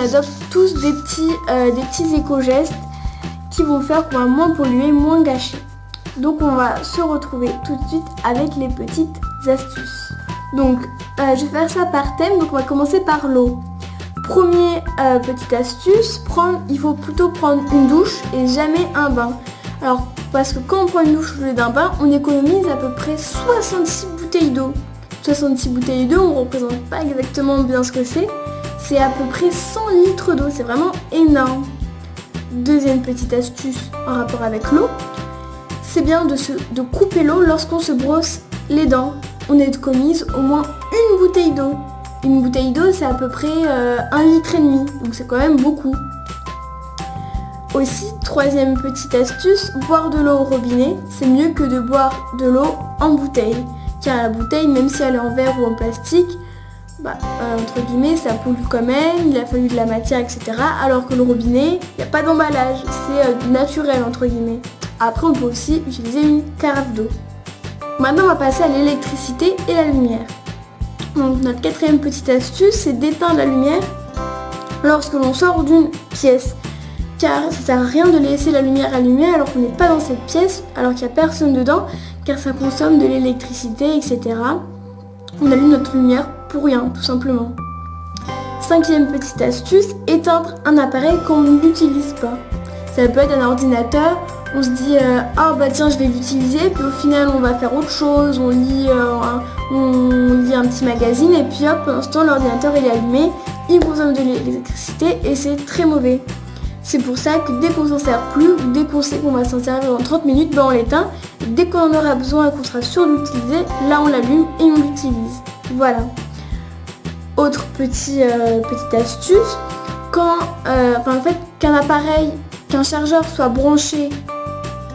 adopte tous des petits éco-gestes qui vont faire qu'on va moins polluer, moins gâcher. Donc on va se retrouver tout de suite avec les petites astuces. Donc je vais faire ça par thème, donc on va commencer par l'eau. Première petite astuce, il faut plutôt prendre une douche et jamais un bain. Alors parce que quand on prend une douche au lieu d'un bain, on économise à peu près 66 bouteilles d'eau. 66 bouteilles d'eau, on ne représente pas exactement bien ce que c'est. C'est à peu près 100 litres d'eau, c'est vraiment énorme. Deuxième petite astuce en rapport avec l'eau, c'est bien de couper l'eau lorsqu'on se brosse les dents. On économise au moins une bouteille d'eau. Une bouteille d'eau, c'est à peu près 1,5 litre, donc c'est quand même beaucoup. Aussi, troisième petite astuce, boire de l'eau au robinet, c'est mieux que de boire de l'eau en bouteille. Car la bouteille, même si elle est en verre ou en plastique, entre guillemets, ça pollue quand même, il a fallu de la matière, etc. Alors que le robinet, il n'y a pas d'emballage, c'est naturel, entre guillemets. Après, on peut aussi utiliser une carafe d'eau. Maintenant, on va passer à l'électricité et la lumière. Donc, notre quatrième petite astuce, c'est d'éteindre la lumière lorsque l'on sort d'une pièce. Car ça ne sert à rien de laisser la lumière allumée alors qu'on n'est pas dans cette pièce, alors qu'il n'y a personne dedans, car ça consomme de l'électricité, etc. On allume notre lumière pour rien, tout simplement. Cinquième petite astuce, éteindre un appareil qu'on n'utilise pas. Ça peut être un ordinateur, on se dit ah bah tiens je vais l'utiliser, puis au final on va faire autre chose, on lit un petit magazine et puis hop, pendant ce temps l'ordinateur il est allumé, il consomme de l'électricité et c'est très mauvais. C'est pour ça que dès qu'on s'en sert plus, ou dès qu'on sait qu'on va s'en servir dans 30 minutes, on l'éteint. Dès qu'on en aura besoin et qu'on sera sûr de l'utiliser, là on l'allume et on l'utilise. Voilà. Autre petite astuce, qu'un chargeur soit branché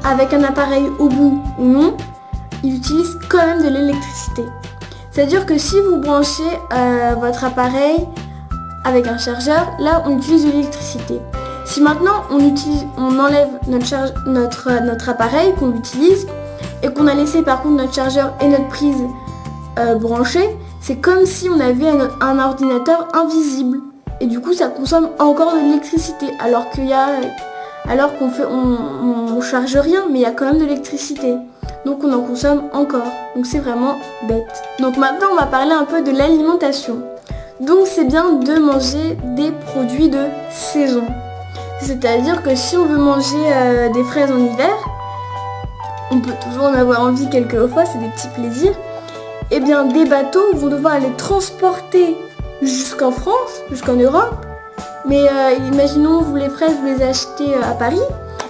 avec un appareil au bout ou non, il utilise quand même de l'électricité. C'est-à-dire que si vous branchez votre avec un chargeur, là on utilise de l'électricité. Si maintenant on enlève notre appareil qu'on utilise et qu'on a laissé par contre notre chargeur et notre prise branchés, c'est comme si on avait un ordinateur invisible. Et du coup ça consomme encore de l'électricité alors qu'on charge rien, mais il y a quand même de l'électricité. Donc on en consomme encore. Donc c'est vraiment bête. Donc maintenant on va parler un peu de l'alimentation. Donc c'est bien de manger des produits de saison. C'est-à-dire que si on veut manger des fraises en hiver, on peut toujours en avoir envie quelquefois, c'est des petits plaisirs. Et bien des bateaux vont devoir les transporter jusqu'en France, jusqu'en Europe. Mais imaginons vous les fraises, vous les achetez à Paris.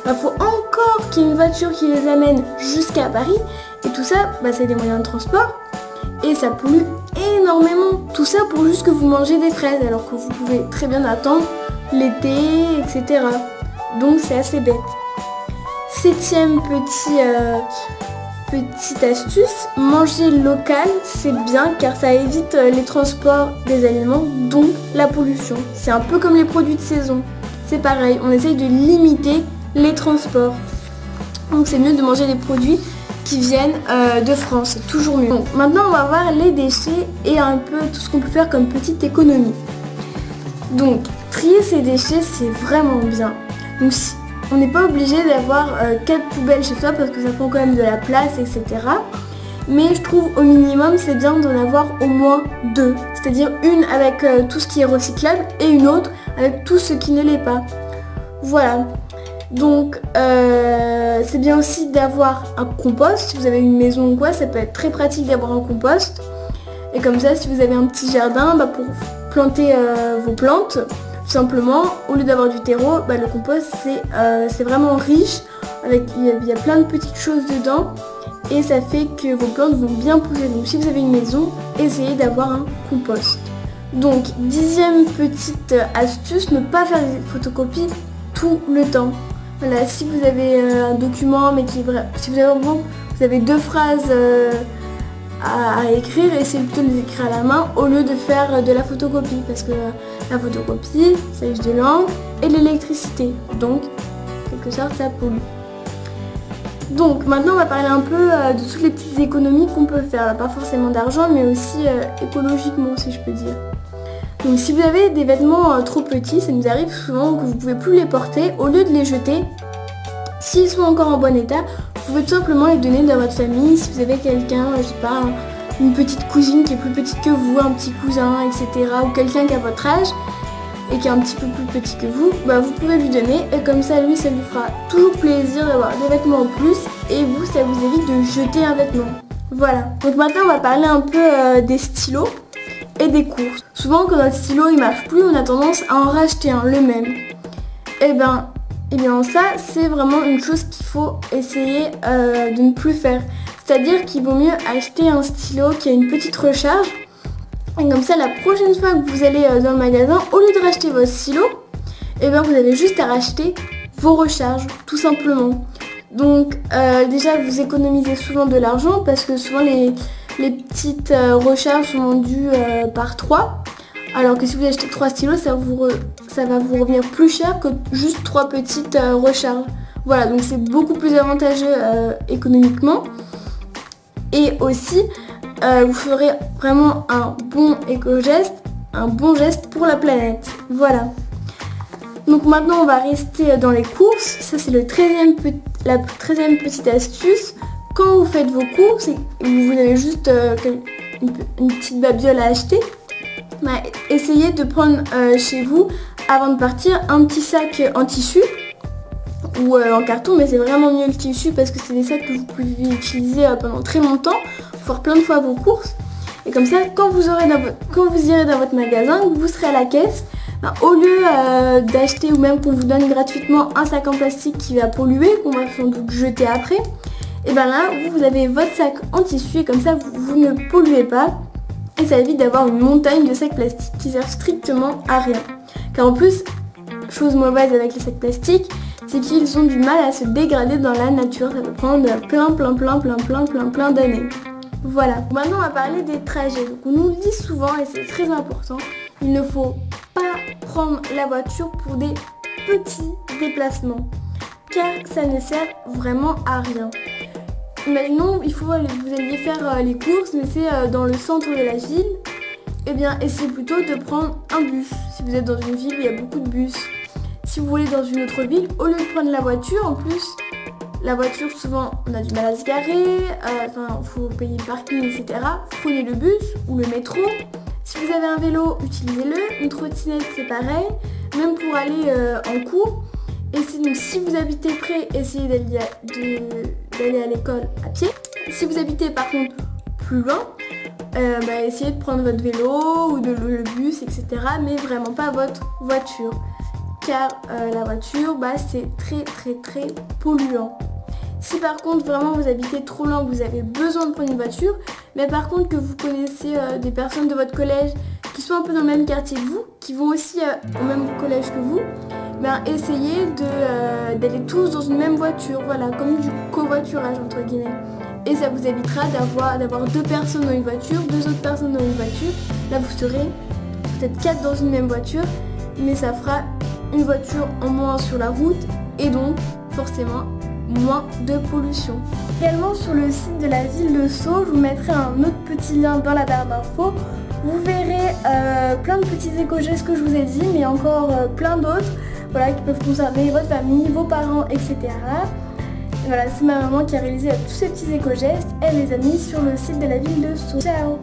Il faut encore qu'il y ait une voiture qui les amène jusqu'à Paris. Et tout ça, c'est des moyens de transport. Et ça pollue énormément. Tout ça pour juste que vous mangez des fraises, alors que vous pouvez très bien attendre l'été, etc. Donc c'est assez bête. Septième petite astuce, manger local, c'est bien car ça évite les transports des aliments, donc la pollution. C'est un peu comme les produits de saison. C'est pareil, on essaye de limiter les transports. Donc c'est mieux de manger des produits qui viennent de France, c'est toujours mieux. Donc maintenant on va voir les déchets et un peu tout ce qu'on peut faire comme petite économie. Donc trier ses déchets c'est vraiment bien. Donc on n'est pas obligé d'avoir 4 poubelles chez soi parce que ça prend quand même de la place, etc. Mais je trouve au minimum c'est bien d'en avoir au moins 2. C'est-à-dire une avec tout ce qui est recyclable et une autre avec tout ce qui ne l'est pas. Voilà. Donc c'est bien aussi d'avoir un compost. Si vous avez une maison ou quoi, ça peut être très pratique d'avoir un compost. Et comme ça, si vous avez un petit jardin, pour planter vos plantes, tout simplement, au lieu d'avoir du terreau, le compost c'est vraiment riche. Il y a plein de petites choses dedans et ça fait que vos plantes vont bien pousser. Donc si vous avez une maison, essayez d'avoir un compost. Donc 10e petite astuce, ne pas faire des photocopies tout le temps. Voilà, si vous avez un document, mais si vous avez 2 phrases à écrire, essayez plutôt de les écrire à la main au lieu de faire de la photocopie, parce que la photocopie, ça use de l'encre et de l'électricité, donc en quelque sorte ça pollue. Donc maintenant on va parler un peu de toutes les petites économies qu'on peut faire, pas forcément d'argent mais aussi écologiquement si je peux dire. Donc si vous avez des vêtements trop petits, ça nous arrive souvent que vous ne pouvez plus les porter, au lieu de les jeter, s'ils sont encore en bon état, vous pouvez tout simplement les donner dans votre famille. Si vous avez quelqu'un, je sais pas, une petite cousine qui est plus petite que vous, un petit cousin, etc. ou quelqu'un qui a votre âge et qui est un petit peu plus petit que vous, bah vous pouvez lui donner et comme ça lui ça lui fera toujours plaisir d'avoir des vêtements en plus et vous ça vous évite de jeter un vêtement. Voilà, donc maintenant on va parler un peu des stylos et des courses. Souvent quand notre stylo il marche plus, on a tendance à en racheter un, le même. Et bien ça c'est vraiment une chose qu'il faut essayer de ne plus faire. C'est-à-dire qu'il vaut mieux acheter un stylo qui a une petite recharge. Et comme ça, la prochaine fois que vous allez dans le magasin, au lieu de racheter votre stylo, et bien vous avez juste à racheter vos recharges, tout simplement. Donc déjà, vous économisez souvent de l'argent parce que souvent les petites recharges sont vendues par 3. Alors que si vous achetez 3 stylos, ça va vous revenir plus cher que juste 3 petites recharges. Voilà, donc c'est beaucoup plus avantageux économiquement. Et aussi, vous ferez vraiment un bon éco-geste, un bon geste pour la planète. Voilà. Donc maintenant, on va rester dans les courses. Ça, c'est la 13e petite astuce. Quand vous faites vos courses et vous avez juste une petite babiole à acheter, bah, essayez de prendre chez vous, avant de partir, un petit sac en tissu ou en carton, mais c'est vraiment mieux le tissu parce que c'est des sacs que vous pouvez utiliser pendant très longtemps, faire plein de fois vos courses. Et comme ça, quand vous irez dans votre magasin, vous serez à la caisse, ben, au lieu d'acheter ou même qu'on vous donne gratuitement un sac en plastique qui va polluer, qu'on va sans doute jeter après, et bien là, vous avez votre sac en tissu et comme ça, vous ne polluez pas. Et ça évite d'avoir une montagne de sacs plastiques qui servent strictement à rien. Car en plus, chose mauvaise avec les sacs plastiques, c'est qu'ils ont du mal à se dégrader dans la nature. Ça peut prendre plein d'années. Voilà. Maintenant, on va parler des trajets. Donc, on nous le dit souvent et c'est très important. Il ne faut pas prendre la voiture pour des petits déplacements. Car ça ne sert vraiment à rien. Imaginons, vous alliez faire les courses, mais c'est dans le centre de la ville. Eh bien, essayez plutôt de prendre un bus. Si vous êtes dans une ville où il y a beaucoup de bus. Si vous voulez dans une autre ville, au lieu de prendre la voiture, en plus, la voiture, souvent, on a du mal à se garer, il faut payer le parking, etc. Prenez le bus ou le métro. Si vous avez un vélo, utilisez-le. Une trottinette, c'est pareil. Même pour aller en cours. Et donc, si vous habitez près, essayez d'aller à l'école à pied. Si vous habitez par contre plus loin, essayez de prendre votre vélo ou le bus, etc. Mais vraiment pas votre voiture. Car la voiture, c'est très polluant. Si par contre vraiment vous habitez trop loin, vous avez besoin de prendre une voiture, mais par contre que vous connaissez des personnes de votre collège qui sont un peu dans le même quartier que vous, qui vont aussi au même collège que vous, essayez d'aller tous dans une même voiture, voilà, comme du covoiturage entre guillemets. Et ça vous évitera d'avoir 2 personnes dans une voiture, 2 autres personnes dans une voiture. Là vous serez peut-être 4 dans une même voiture, mais ça fera une voiture en moins sur la route et donc forcément moins de pollution. Également sur le site de la ville de Sceaux, je vous mettrai un autre petit lien dans la barre d'infos. Vous verrez plein de petits éco-gestes que je vous ai dit, mais encore plein d'autres, voilà, qui peuvent concerner votre famille, vos parents, etc. Et voilà, c'est ma maman qui a réalisé tous ces petits éco-gestes. Elle les a mis sur le site de la ville de Sceaux. Ciao!